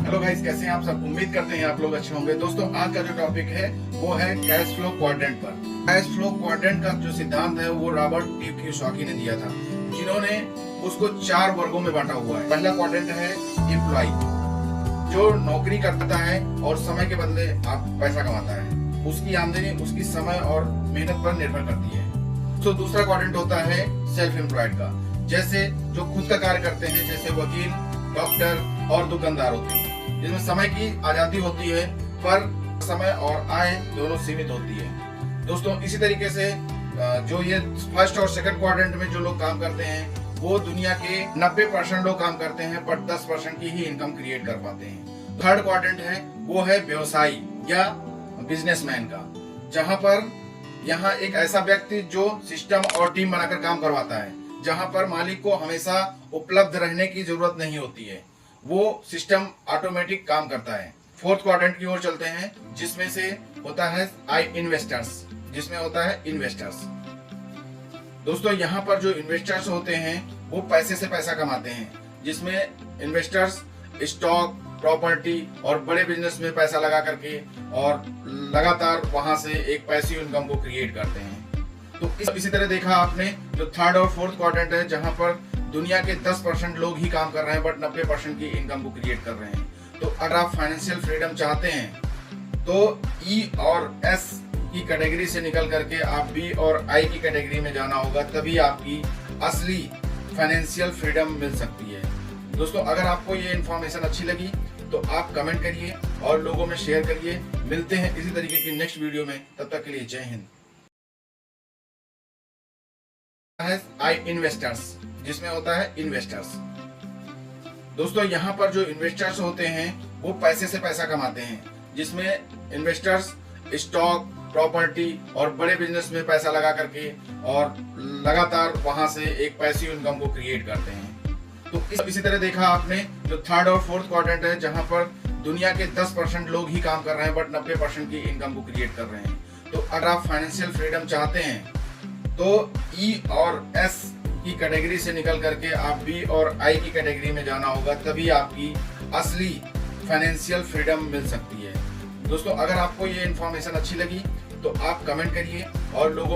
Hello guys, कैसे हैं आप सब। उम्मीद करते हैं आप लोग अच्छे होंगे। दोस्तों, आज का जो टॉपिक है वो है कैश फ्लो क्वाड्रेंट पर। कैश फ्लो क्वाड्रेंट का जो सिद्धांत है वो रॉबर्ट टी कियोसाकी ने दिया था, जिन्होंने उसको 4 वर्गों में बांटा हुआ है। पहला क्वाड्रेंट है एम्प्लॉय, जो नौकरी करता है और समय के बदले आप पैसा कमाता है। उसकी आमदनी उसकी समय और मेहनत पर निर्भर करती है। तो दूसरा क्वाड्रेंट होता है सेल्फ एम्प्लॉयड का, जैसे जो खुद का कार्य करते हैं, जैसे वकील, डॉक्टर और दुकानदार होते हैं, जिसमें समय की आजादी होती है पर समय और आय दोनों सीमित होती है। दोस्तों, इसी तरीके से जो ये फर्स्ट और सेकंड क्वाड्रेंट में जो लोग काम करते हैं वो दुनिया के 90% लोग काम करते हैं पर 10% की ही इनकम क्रिएट कर पाते हैं। थर्ड क्वाड्रेंट है वो है व्यवसायी या बिजनेसमैन का, जहां पर यहाँ एक ऐसा व्यक्ति जो सिस्टम और टीम बनाकर काम करवाता है, जहां पर मालिक को हमेशा उपलब्ध रहने की जरूरत नहीं होती है, वो सिस्टम ऑटोमेटिक काम करता है। फोर्थ क्वाड्रेंट की ओर चलते हैं, जिसमें से होता है इन्वेस्टर्स, जिसमें होता है इन्वेस्टर्स। दोस्तों, यहाँ पर जो इन्वेस्टर्स होते हैं वो पैसे से पैसा कमाते हैं, जिसमें इन्वेस्टर्स स्टॉक, प्रॉपर्टी और बड़े बिजनेस में पैसा लगा करके और लगातार वहां से एक पैसिव इनकम को क्रिएट करते हैं। तो इसी तरह देखा आपने जो थर्ड और फोर्थ क्वाड्रेंट है, जहां पर दुनिया के 10% लोग ही काम कर रहे हैं बट 90% की इनकम को क्रिएट कर रहे हैं। तो अगर आप फाइनेंशियल फ्रीडम चाहते हैं तो ई और एस की कैटेगरी से निकल करके आप बी और आई की कैटेगरी में जाना होगा, तभी आपकी असली फाइनेंशियल फ्रीडम मिल सकती है। दोस्तों, अगर आपको ये इन्फॉर्मेशन अच्छी लगी तो आप कमेंट करिए और लोगों में शेयर करिए। मिलते हैं इसी तरीके की नेक्स्ट वीडियो में, तब तक के लिए जय हिंद। इन्वेस्टर्स, जिसमें होता है इन्वेस्टर्स। दोस्तों, यहाँ पर जो इन्वेस्टर्स होते हैं वो पैसे से पैसा कमाते हैं, जिसमें इन्वेस्टर्स स्टॉक, प्रॉपर्टी और बड़े बिजनेस में पैसा लगा करके और लगातार वहां से एक पैसिव इनकम को क्रिएट करते हैं। तो इसी तरह देखा आपने जो थर्ड और फोर्थ क्वाड्रेंट है, जहां पर दुनिया के 10% लोग ही काम कर रहे हैं बट 90% की इनकम को क्रिएट कर रहे हैं। तो अगर आप फाइनेंशियल फ्रीडम चाहते हैं तो ई और एस की कैटेगरी से निकल करके आप बी और आई की कैटेगरी में जाना होगा, तभी आपकी असली फाइनेंशियल फ्रीडम मिल सकती है। दोस्तों, अगर आपको ये इन्फॉर्मेशन अच्छी लगी तो आप कमेंट करिए और लोगों